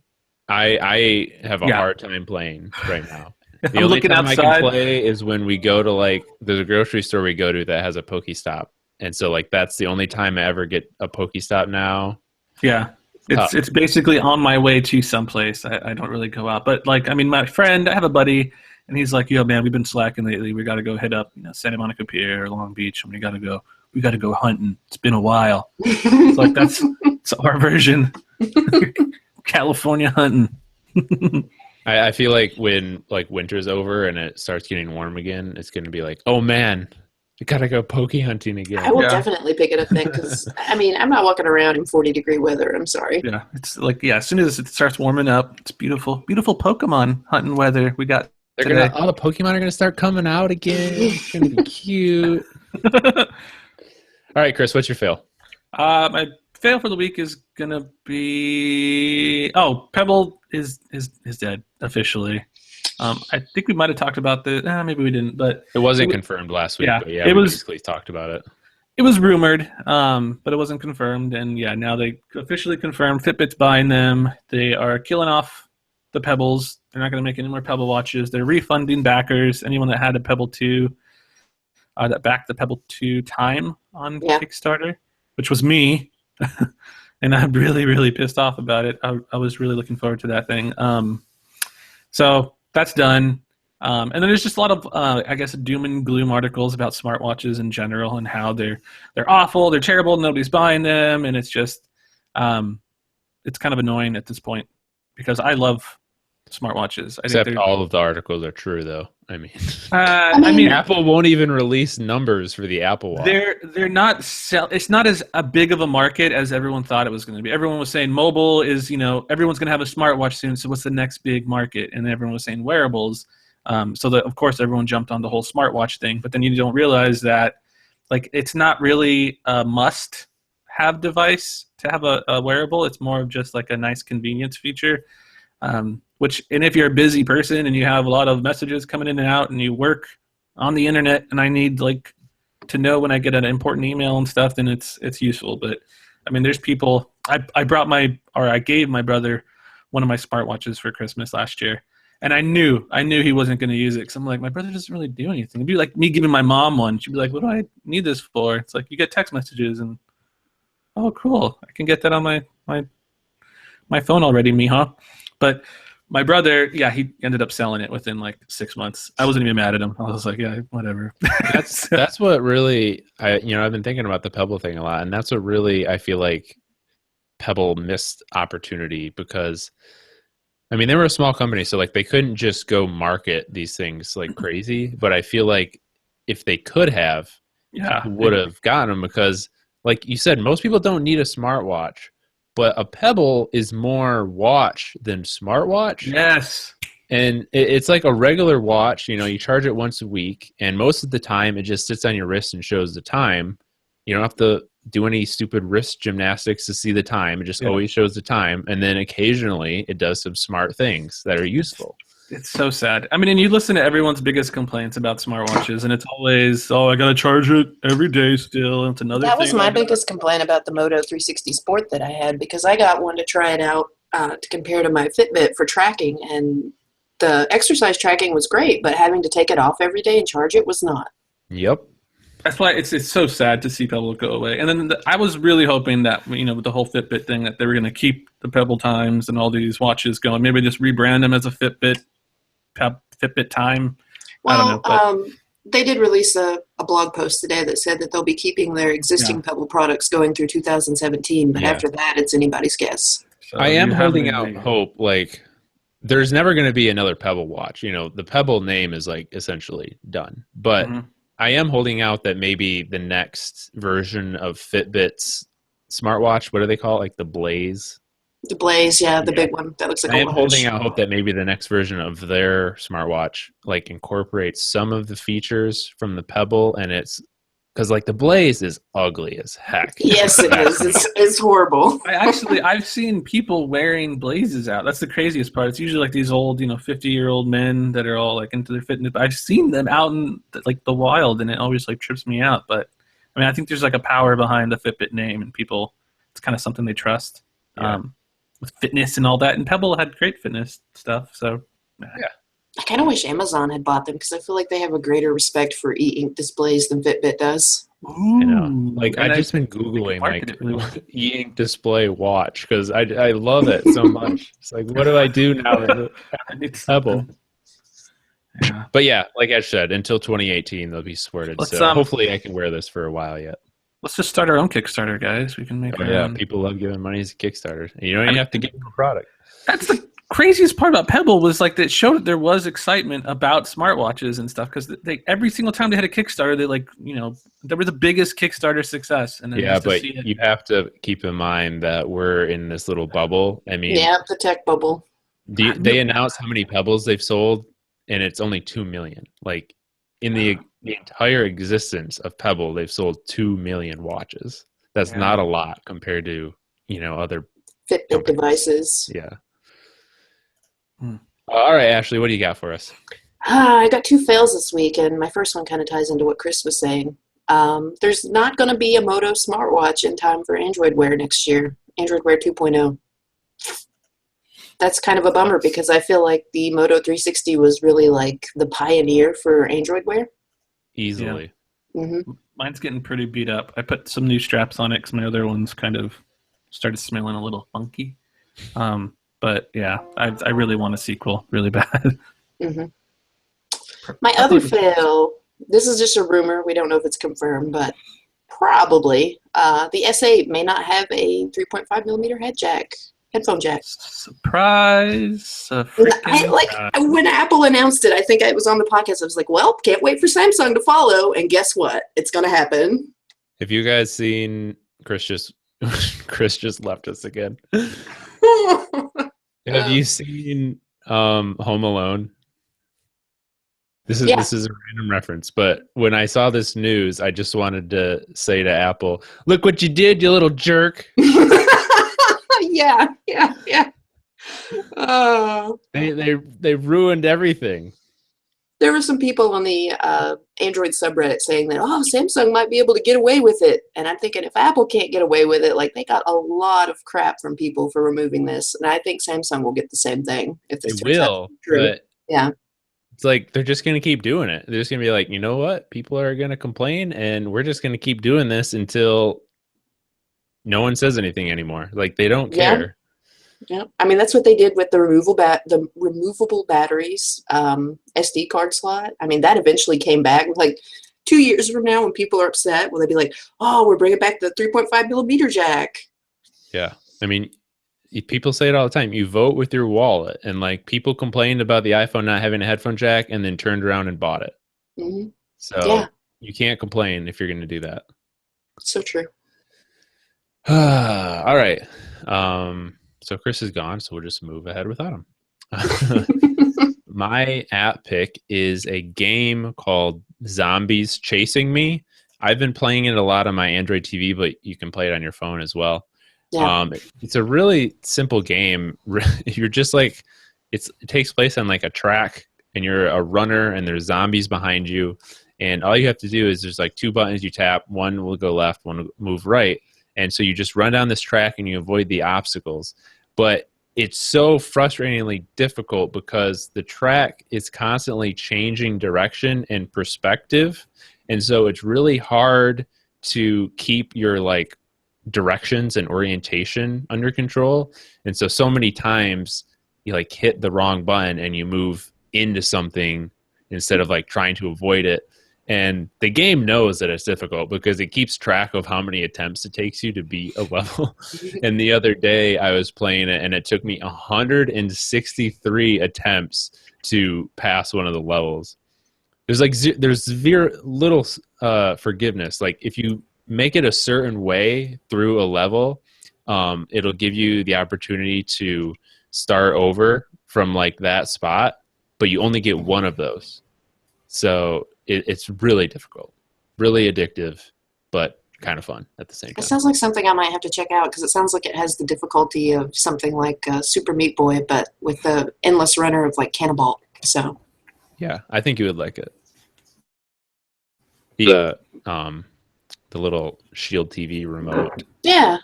I have a hard time playing right now. The only time I can play is when we go to, there's a grocery store we go to that has a Pokestop. And so, that's the only time I ever get a Pokestop now. Yeah. It's basically on my way to someplace. I don't really go out. But, my friend, I have a buddy, and he's like, yo, man, we've been slacking lately. We got to go hit up, Santa Monica Pier or Long Beach, and we got to go hunting. It's been a while. It's like, that's our version. California hunting. I feel like when winter's over and it starts getting warm again, it's going to be like, oh man, I gotta go poke hunting again. I will definitely pick it up then, because I'm not walking around in 40-degree weather. I'm sorry. Yeah, it's as soon as it starts warming up, it's beautiful, beautiful Pokemon hunting weather. We got all the Pokemon are gonna start coming out again. It's gonna be cute. All right, Chris, what's your fail? My fail for the week is gonna be Pebble is dead officially. I think we might have talked about maybe we didn't, but it wasn't confirmed last week. Yeah, but we basically talked about it. It was rumored, but it wasn't confirmed, and now they officially confirmed Fitbit's buying them. They are killing off the Pebbles. They're not going to make any more Pebble watches. They're refunding backers, anyone that had a Pebble 2, that backed the Pebble 2 time on Kickstarter, which was me. And I'm really, really pissed off about it. I was really looking forward to that thing. So that's done. And then there's just a lot of, doom and gloom articles about smartwatches in general and how they're awful, they're terrible, nobody's buying them, and it's just, it's kind of annoying at this point because I love smartwatches. Except all of the articles are true, though. I mean, Apple won't even release numbers for the Apple Watch. They're not it's not as big of a market as everyone thought it was going to be. Everyone was saying mobile is, everyone's going to have a smartwatch soon. So what's the next big market? And everyone was saying wearables. So that of course everyone jumped on the whole smartwatch thing. But then you don't realize that it's not really a must-have device to have a wearable. It's more of just a nice convenience feature. And if you're a busy person and you have a lot of messages coming in and out and you work on the internet and I need to know when I get an important email and stuff, then it's useful. But there's people, I gave my brother one of my smartwatches for Christmas last year, and I knew he wasn't going to use it because I'm like, my brother doesn't really do anything. It'd be like me giving my mom one. She'd be like, what do I need this for? It's like, you get text messages and, oh, cool. I can get that on my phone already, mijo. But my brother, he ended up selling it within 6 months. I wasn't even mad at him. I was like, yeah, whatever. That's what really, I've been thinking about the Pebble thing a lot, and that's what really I feel like Pebble missed opportunity because, they were a small company, so they couldn't just go market these things like crazy. But I feel like if they could have, would have gotten them because, like you said, most people don't need a smartwatch. But a Pebble is more watch than smartwatch. Yes. And it's like a regular watch. You charge it once a week, and most of the time it just sits on your wrist and shows the time. You don't have to do any stupid wrist gymnastics to see the time. It just always shows the time. And then occasionally it does some smart things that are useful. It's so sad. And you listen to everyone's biggest complaints about smartwatches, and it's always, I got to charge it every day still. And it's another thing. That was my biggest complaint about the Moto 360 Sport that I had, because I got one to try it out to compare to my Fitbit for tracking, and the exercise tracking was great, but having to take it off every day and charge it was not. Yep. That's why it's so sad to see Pebble go away. And then I was really hoping that, with the whole Fitbit thing, that they were going to keep the Pebble times and all these watches going. Maybe just rebrand them as a Fitbit time. Well, I don't know. They did release a blog post today that said that they'll be keeping their existing Pebble products going through 2017, but after that, it's anybody's guess. So I am you have holding it in out there. hope. Like, there's never going to be another Pebble watch. You know, the Pebble name is like essentially done. But Mhm. I am holding out that maybe the next version of Fitbit's smartwatch, what do they call it? Like the Blaze? The Blaze, yeah, the Yeah. big one that looks like I a am holding watch. out hope that maybe the next version of their smartwatch like incorporates some of the features from the Pebble, and it's because like the Blaze is ugly as heck. Yes, it is. It's horrible. I've seen people wearing Blazes out. That's the craziest part. It's usually like these old, 50-year-old men that are all like into their fitness. But I've seen them out in like the wild, and it always like trips me out. But I mean, I think there's like a power behind the Fitbit name, and people, it's kind of something they trust. Yeah. With fitness and all that. And Pebble had great fitness stuff. So Yeah. I kind of wish Amazon had bought them because I feel like they have a greater respect for e-ink displays than Fitbit does. I know. Like And I've just been they Googling market like it really well. e-ink display watch because I love it so much. It's like, what do I do now that I need Pebble? something. Yeah. But yeah, like I said, until 2018 they'll be squirted. Let's, So hopefully I can wear this for a while yet. Let's just start our own Kickstarter, guys. We can make Oh, our yeah, own. people love giving money as a Kickstarter. And you don't even have to get them a product. That's the craziest part about Pebble was like that showed that there was excitement about smartwatches and stuff because they every single time they had a Kickstarter, they there was the biggest Kickstarter success. And then Yeah, just to but see it, you have to keep in mind that we're in this little bubble. I mean, Yeah, the tech bubble. they announce how many Pebbles they've sold, and it's only 2 million. Like in the entire existence of Pebble, they've sold 2 million watches. That's not a lot compared to other Fitbit companies. devices. Yeah. All right, Ashley, what do you got for us? I got 2 fails this week, and my first one kind of ties into what Chris was saying. There's not going to be a Moto smartwatch in time for Android Wear next year. Android Wear 2.0. That's kind of a bummer because I feel like the Moto 360 was really like the pioneer for Android Wear. Easily. Mm-hmm. mine's getting pretty beat up. I put some new straps on it because my other ones kind of started smelling a little funky. But yeah, I really want a sequel really bad. Mm-hmm. My other fail, this is just a rumor. We don't know if it's confirmed, but probably the S8 may not have a 3.5 millimeter headphone jack. Surprise! When Apple announced it, I think it was on the podcast. I was like, well, can't wait for Samsung to follow. And guess what? It's going to happen. Have you guys seen Chris just left us again? Have you seen Home Alone? This is a random reference, but when I saw this news, I just wanted to say to Apple, "Look what you did, you little jerk!" Yeah. They ruined everything. There were some people on the Android subreddit saying that, Samsung might be able to get away with it. And I'm thinking, if Apple can't get away with it, like they got a lot of crap from people for removing this. And I think Samsung will get the same thing if this turns out to be true. But yeah. It's like they're just going to keep doing it. They're just going to be like, you know what? People are going to complain, and we're just going to keep doing this until no one says anything anymore. Like they don't care. Yeah, I mean that's what they did with the removable batteries, SD card slot. I mean that eventually came back. Like 2 years from now, when people are upset, will they be like, "Oh, we're bringing back the 3.5 millimeter jack"? Yeah, I mean, people say it all the time. You vote with your wallet, and like people complained about the iPhone not having a headphone jack, and then turned around and bought it. Mm-hmm. So you can't complain if you're going to do that. So true. All right. So Chris is gone, so we'll just move ahead without him. My app pick is a game called Zombies Chasing Me. I've been playing it a lot on my Android TV, but you can play it on your phone as well. Yeah. It's a really simple game. You're just like, it takes place on like a track, and you're a runner, and there's zombies behind you. And all you have to do is there's like 2 buttons you tap. One will go left, one will move right. And so you just run down this track and you avoid the obstacles. But it's so frustratingly difficult because the track is constantly changing direction and perspective. And so it's really hard to keep your like directions and orientation under control. And so many times you like hit the wrong button and you move into something instead of like trying to avoid it. And the game knows that it's difficult because it keeps track of how many attempts it takes you to beat a level. And the other day I was playing it, and it took me 163 attempts to pass one of the levels. There's like there's very little forgiveness. Like if you make it a certain way through a level, it'll give you the opportunity to start over from like that spot, but you only get one of those. So it's really difficult, really addictive, but kind of fun at the same time. It sounds like something I might have to check out because it sounds like it has the difficulty of something like Super Meat Boy, but with the endless runner of like Cannonball. So yeah, I think you would like it. The little Shield TV remote. Yeah.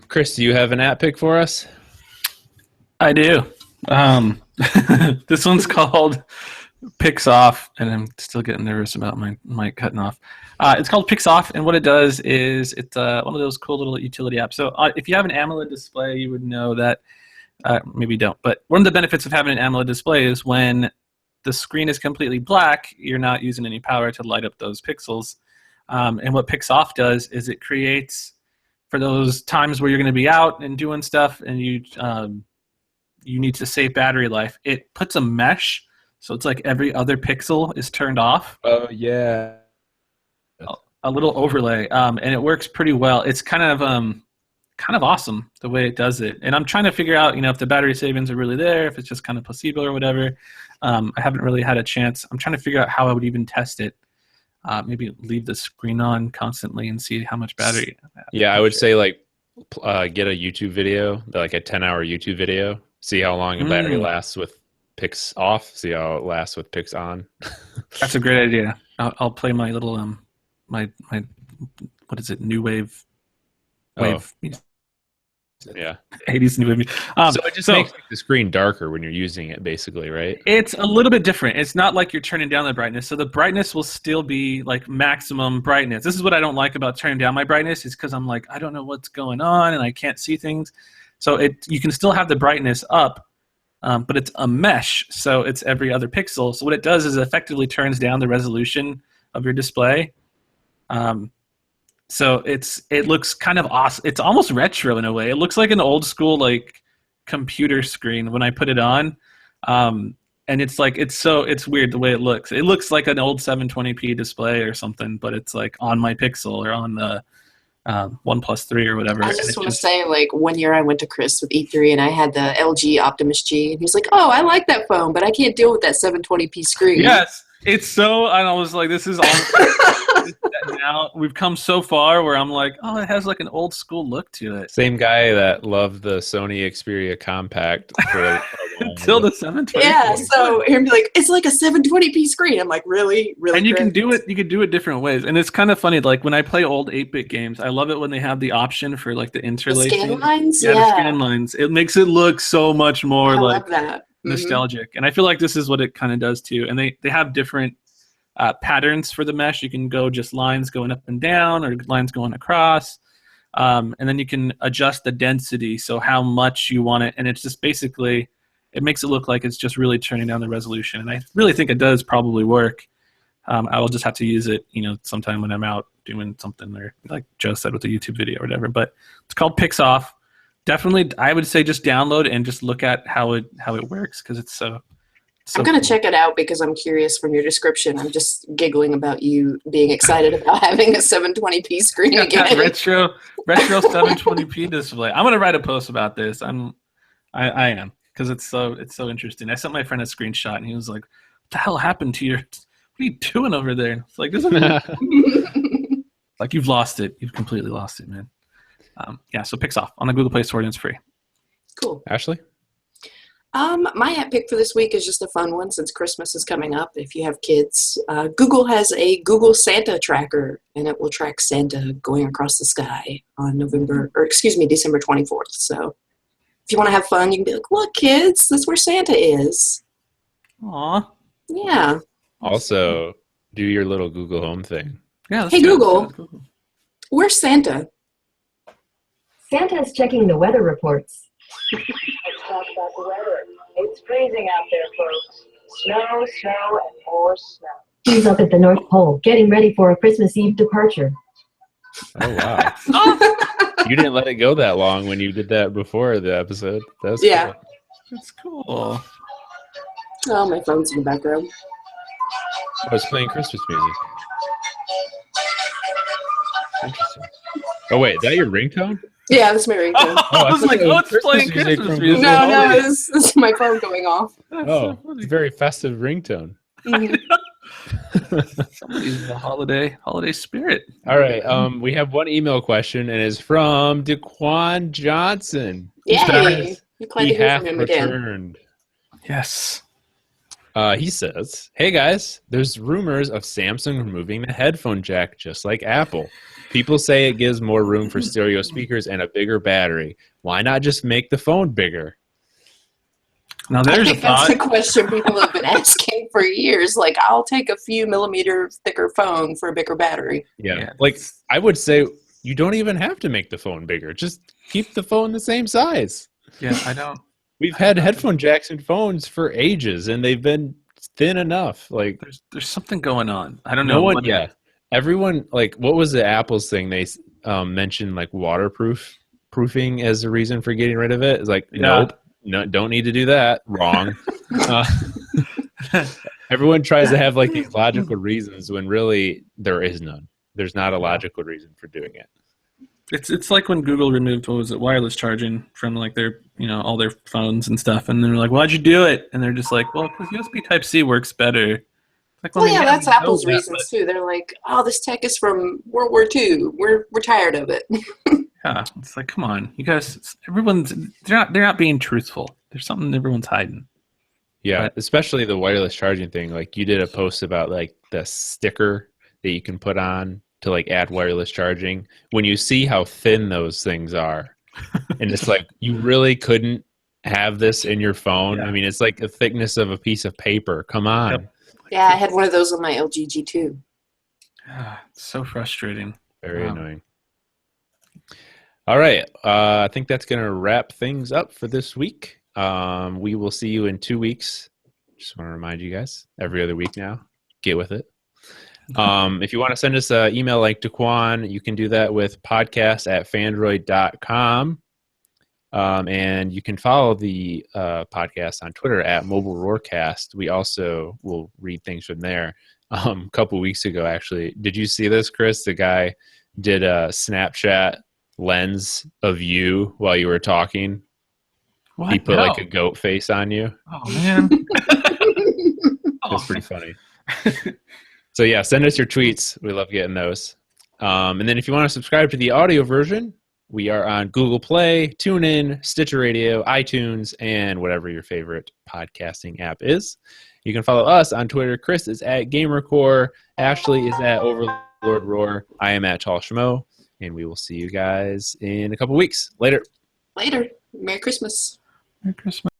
Chris, do you have an app pick for us? I do. This one's called Picks Off, and I'm still getting nervous about my mic cutting off. It's called Picks Off, and what it does is it's one of those cool little utility apps. So if you have an AMOLED display, you would know that. Maybe you don't, but one of the benefits of having an AMOLED display is when the screen is completely black, you're not using any power to light up those pixels. And what Picks Off does is it creates, for those times where you're going to be out and doing stuff and you need to save battery life, it puts a mesh, so it's like every other pixel is turned off. Oh, yeah. A little overlay, and it works pretty well. It's kind of awesome the way it does it. And I'm trying to figure out, if the battery savings are really there, if it's just kind of placebo or whatever. I haven't really had a chance. I'm trying to figure out how I would even test it. Maybe leave the screen on constantly and see how much battery. Yeah, I would say get a YouTube video, like a 10-hour YouTube video. See how long a battery lasts with Picks Off. See how it lasts with Picks On. That's a great idea. I'll play my little my what is it? New wave. Yeah. 80s new movie. So it just makes the screen darker when you're using it, basically, right? It's a little bit different. It's not like you're turning down the brightness. So the brightness will still be like maximum brightness. This is what I don't like about turning down my brightness, is because I'm like, I don't know what's going on and I can't see things. So you can still have the brightness up, but it's a mesh. So it's every other pixel. So what it does is it effectively turns down the resolution of your display. So it looks kind of awesome. It's almost retro in a way. It looks like an old school like computer screen when I put it on, and it's weird the way it looks. It looks like an old 720p display or something, but it's like on my Pixel or on the OnePlus 3 or whatever. I just want to say, like, one year I went to Chris with E3 and I had the LG Optimus G, and he's like, "Oh, I like that phone, but I can't deal with that 720p screen." Yes, it's so. And I was like, "This is all." Now we've come so far where I'm like, oh, it has like an old school look to it. Same guy that loved the Sony Xperia Compact for until the 720. Yeah, so him be like, it's like a 720p screen. I'm like, really? And you can do it. You can do it different ways, and it's kind of funny. Like when I play old 8-bit games, I love it when they have the option for like the interlacing. The scan lines. Yeah, the scan lines. It makes it look so much more like love that. Nostalgic, and I feel like this is what it kind of does too. And they have different patterns for the mesh. You can go just lines going up and down or lines going across, and then you can adjust the density, so how much you want it, and it's just basically it makes it look like it's just really turning down the resolution, and I really think it does probably work. I will just have to use it sometime when I'm out doing something, or like Joe said with the YouTube video or whatever. But it's called Picks Off. Definitely I would say just download and just look at how it works, because it's so I'm going to check it out because I'm curious from your description. I'm just giggling about you being excited about having a 720p screen again. retro 720p display. I'm going to write a post about this. I am, because it's so interesting. I sent my friend a screenshot and he was like, "What the hell happened to your? What are you doing over there?" It's like, this is like you've lost it. You've completely lost it, man. So Picks Off on the Google Play Store, and it's free. Cool. Ashley? My app pick for this week is just a fun one since Christmas is coming up. If you have kids, Google has a Google Santa tracker, and it will track Santa going across the sky on December 24th. So if you want to have fun, you can be like, "Look, kids, that's where Santa is." Aw. Yeah. Also, do your little Google Home thing. Yeah. Hey, Google, where's Santa? Santa's checking the weather reports. Let's talk about the weather. It's freezing out there, folks. Snow, snow, and more snow. He's up at the North Pole, getting ready for a Christmas Eve departure. Oh, wow. You didn't let it go that long when you did that before the episode. That was Yeah. cool. That's cool. Oh, my phone's in the background. I was playing Christmas music. Interesting. Oh, wait, is that your ringtone? Yeah, that's my ringtone. I was thought like, it oh, was it's playing Christmas music Christmas from music. Google. No, this is my phone going off. That's Oh, so funny. it's a very festive ringtone. Mhm. Somebody's in the holiday spirit. All right, we have one email question, and it's from DeQuan Johnson. He Yay! says I'm glad he to hear hath from him again. returned. Yes. He says, "Hey guys, there's rumors of Samsung removing the headphone jack just like Apple. People say it gives more room for stereo speakers and a bigger battery. Why not just make the phone bigger?" Now I there's a think that's thought. the question people have been asking for years. Like, I'll take a few millimeter thicker phone for a bigger battery. Yeah, like I would say you don't even have to make the phone bigger. Just keep the phone the same size. Yeah, I don't. We've had headphone jacks in phones for ages, and they've been thin enough. Like There's something going on. I don't know. no one, what- yeah. Everyone, like, what was the Apple's thing? They mentioned like proofing as a reason for getting rid of it. It's like, Yeah. nope, no, don't need to do that. Wrong. Everyone tries to have like these logical reasons when really there is none. There's not a logical reason for doing it. It's like when Google removed, what was it, wireless charging from like their, all their phones and stuff, and they're like, "Why'd you do it?" And they're just like, "Well, because USB Type C works better." Like, Well, yeah, that's we know Apple's that, reasons too. They're like, "Oh, this tech is from World War II. We're tired of it." but yeah, it's like, come on, you guys. They're not being truthful. There's something everyone's hiding. Yeah, But- especially the wireless charging thing. Like you did a post about like the sticker that you can put on to like add wireless charging. When you see how thin those things are, and it's like you really couldn't have this in your phone. Yeah. I mean, it's like the thickness of a piece of paper. Come on. Yep. Yeah, I had one of those on my LG G2. It's so frustrating. Very Wow. annoying. All right. I think that's going to wrap things up for this week. We will see you in 2 weeks. Just want to remind you guys, every other week now. Get with it. If you want to send us an email like DeQuan, you can do that with podcast@phandroid.com. And you can follow the podcast on Twitter @Mobile Roarcast. We also will read things from there. A couple weeks ago, actually, did you see this, Chris? The guy did a Snapchat lens of you while you were talking. What? He put No. like a goat face on you. Oh man. That's pretty funny. So yeah, send us your tweets. We love getting those. And then if you want to subscribe to the audio version, we are on Google Play, TuneIn, Stitcher Radio, iTunes, and whatever your favorite podcasting app is. You can follow us on Twitter. Chris is @GamerCore. Ashley is @Overlord Roar. I am @Tall Schmo. And we will see you guys in a couple weeks. Later. Later. Merry Christmas. Merry Christmas.